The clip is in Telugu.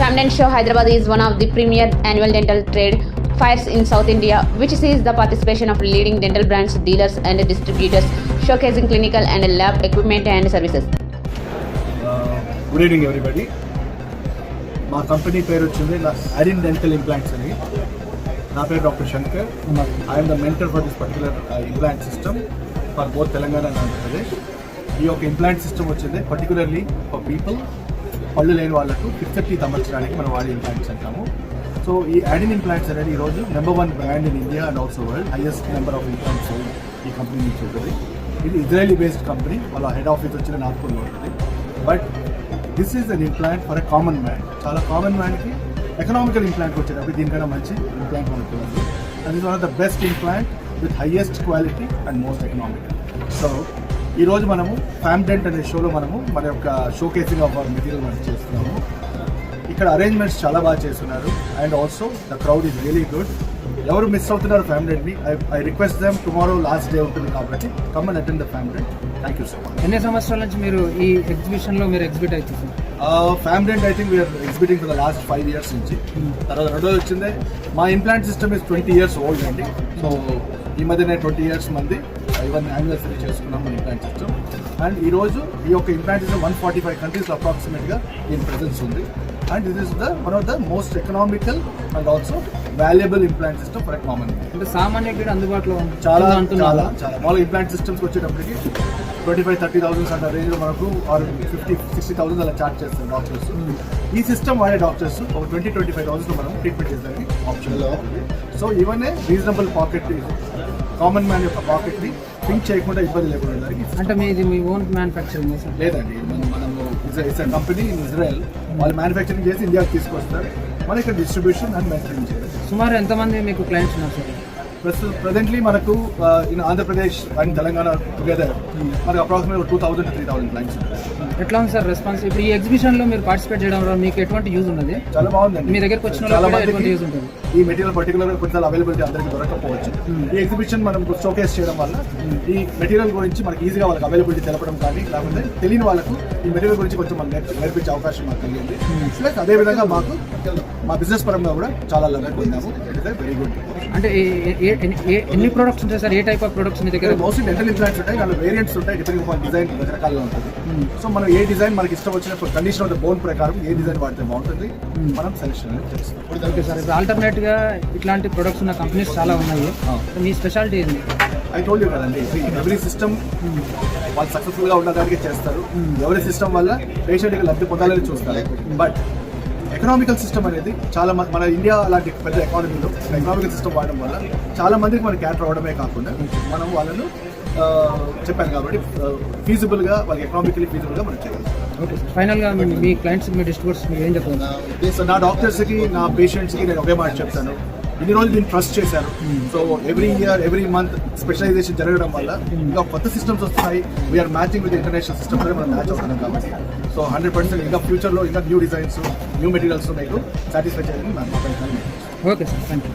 FAMDENT Show Hyderabad is one of the premier annual dental trade fairs in South India, which sees the participation of leading dental brands, dealers and distributors, showcasing clinical and lab equipment and services. Good evening everybody. మా కంపెనీ పేరు వచ్చింది అరిన్ డెంటల్ ఇంప్లాంట్స్ అని. నా పేరు doctor Shankar. I'm the mentor for this particular implant system for both Telangana and Andhra Pradesh. ఈ యొక్క ఇంప్లాంట్ సిస్టమ్ వచ్చింది పర్టికులర్లీ ఫర్ పీపుల్, పళ్ళు లేని వాళ్ళకు ఫిక్స్డ్ టీత్ అమర్చడానికి మనం వాడే ఇంప్లాంట్స్ అంటాము. సో ఈ అరిన్ ఇంప్లాంట్స్ అనేది ఈరోజు number 1 brand in India and also world. Highest number of implants ఈ కంపెనీ నుంచి ఉంటుంది. ఇది ఇజ్రాయలీ బేస్డ్ కంపెనీ. వాళ్ళ హెడ్ ఆఫీస్ వచ్చిన నాగ్పూర్లో ఉంటుంది. But this is an implant for a common man. చాలా కామన్ మ్యాన్కి ఎకనామికల్ ఇంప్లాంట్ వచ్చేటప్పుడు దీనికన్నా మంచి ఇంప్లాంట్ మనకు ఉంది. And is one of the best implant with highest quality and most economical. So ఈరోజు మనము FAMDENT అనే షోలో మనము మన యొక్క షోకేసింగ్ ఆఫ్ అవర్ మెటీరియల్ మనం చేస్తున్నాము. ఇక్కడ అరేంజ్మెంట్స్ చాలా బాగా చేస్తున్నారు and also the crowd is really good. ఎవరు మిస్ అవుతున్నారు FAMDENTని, I request them tomorrow last day ఉంటుంది కాబట్టి come and attend the FAMDENT. Thank you so much. ఎన్ని సంవత్సరాల నుంచి మీరు ఈ ఎగ్జిబిషన్లో ఎగ్జిబిట్ అవుతుంది? FAMDENT I think we're exhibiting for the last 5 years నుంచి. తర్వాత రెండోది వచ్చింది మా implant system is 20 years old అండి. సో ఈ మధ్యనే 20 years మంది ఈవెన్ యానివర్సరీ చేసుకున్నాం మన ఇంప్లాంట్ సిస్టమ్. అండ్ ఈరోజు ఈ యొక్క ఇంప్లాంట్ సిస్టమ్ 145 countries అప్రాక్సిమేట్గా దీని ప్రెజెన్స్ ఉంది. And this is the one of the most economical and also valuable implant system for a common. అంటే సామాన్యుడికి అందుబాటులో చాలా చాలా చాలా మామూలుగా ఇంప్లాంట్ సిస్టమ్స్కి వచ్చేటప్పటికి 25,000-30,000 అంత రేంజ్లో మనకు ఆర్ 50,000-60,000 అలా చార్జ్ చేస్తారు డాక్టర్స్. ఈ సిస్టమ్ వాడే డాక్టర్స్ ఒక 20,000-25,000 మనం ట్రీట్మెంట్ చేసేదానికి ఆప్షన్లో ఉంది. So even a reasonable pocket, common man యొక్క పాకెట్ని థింక్ చేయకుండా ఇబ్బంది లేకుండా దానికి. అంటే మీది మీ ఓన్ మ్యానుఫ్యాక్చరింగ్ లేదండి, మనము ఇట్స్ కంపెనీ ఇన్ ఇజ్రాయెల్. వాళ్ళు మ్యానుఫ్యాక్చరింగ్ చేసి ఇండియాకి తీసుకొస్తారు. మన ఇక్కడ డిస్ట్రిబ్యూషన్ అండ్ మ్యానుఫ్యాక్చరింగ్ చేయాలి. సుమారు ఎంతమంది మీకు క్లయింట్స్ ఉన్నారు సార్? ప్రజెంట్లీ మనకు in Andhra Pradesh and Telangana together మనకు అప్రాక్సిమేట్ 2,000 to 3,000 క్లయింట్స్ ఉంటారు. ఎట్లా ఉంది సార్ రెస్పాన్స్? ఇప్పుడు ఈ ఎగ్జిబిషన్లో మీరు పార్టిసిపేట్ చేయడం వల్ల మీకు ఎటువంటి యూజ్ ఉన్నది? చాలా బాగుందండి. మీ దగ్గరకు వచ్చిన చాలా ఎటువంటి మందికి యూజ్ ఉంటుంది? ఈ మెటీరియల్ పర్టికులర్గా కొంచెం అవైలబిలిటీ అందరికీ దొరకకపోవచ్చు. ఈ ఎగ్జిబిషన్ మనం షోకేస్ చేయడం వల్ల ఈ మెటీరియల్ గురించి మనకి ఈజీగా వాళ్ళకి అవైలబిలిటీ తెలపడం కానీ, లేకపోతే తెలియని వాళ్ళకు ఈ మెటీరియల్ గురించి కొంచెం మనం నేర్పించే అవకాశం మాకు కలిగింది. ప్లస్ అదేవిధంగా మాకు మా బిజినెస్ పరంగా కూడా చాలా లెవెల్ పొందాము. It is very good. అంటే ఎన్ని ప్రొడక్ట్స్ ఉంటాయి sir? A type of products మీ దగ్గర? మోస్ట్లీ డెంటల్ ఇంప్లాంట్స్ ఉంటాయి, దాంట్లో వేరియంట్స్ ఉంటాయి. డిపెండింగ్ ఆన్ డిజైన్ రకరకాలుగా ఉంటుంది. సో మనం ఏ డిజైన్ మనకి ఇష్టం వచ్చిన కండిషన్ ఆఫ్ ద బోన్ ప్రకారం ఏ డిజైన్ వాడితే బాగుంటుంది మనం సెలెక్షన్ అనేది చేస్తాం. Okay sir. ఇప్పుడు ఆల్టర్నేట్గా ఇట్లాంటి ప్రొడక్ట్స్ ఉన్న కంపెనీస్ చాలా ఉన్నాయి. మీ స్పెషాలిటీ ఏంటి? ఐ టోల్డ్ యూ కదండి, ఎవరీ సిస్టమ్ వాళ్ళు సక్సెస్ఫుల్గా ఉండడానికి చేస్తారు. ఎవరి సిస్టమ్ వల్ల పేషెంట్కి లబ్ధి పొందాలని చూస్తారు. బట్ ఎకనామికల్ సిస్టమ్ అనేది చాలా మన ఇండియా అలాంటి పెద్ద ఎకానమీలో ఎకనామికల్ సిస్టమ్ వాడడం వల్ల చాలా మందికి మనకి క్యాటర్ అవ్వడమే కాకుండా మనం వాళ్ళను చెప్పాను కాబట్టి ఫీజిబుల్గా వాళ్ళకి ఎకనామికలీ ఫీజిబుల్గా మనం చేయాలి. Okay sir. ఫైనల్గా మీ క్లయింట్స్, మీ డిస్ట్రిబ్యూటర్స్ మీరు ఏం చెప్తారు? సో నా డాక్టర్స్కి, నా పేషెంట్స్కి నేను ఒకే మాట చెప్తాను, ఇన్ని రోజులు దీన్ని ట్రస్ట్ చేశాను. So every year, every month specialization జరగడం వల్ల ఇంకా కొత్త సిస్టమ్స్ వస్తున్నాయి. We're matching with international systems మనం మ్యాచ్ అవుతున్నాం కాబట్టి సో 100% ఇంకా ఫ్యూచర్లో ఇంకా న్యూ డిజైన్స్, న్యూ మెటీరియల్స్ మీకు సాటిస్ఫై చేయాలని నాకు. Okay sir, thank you.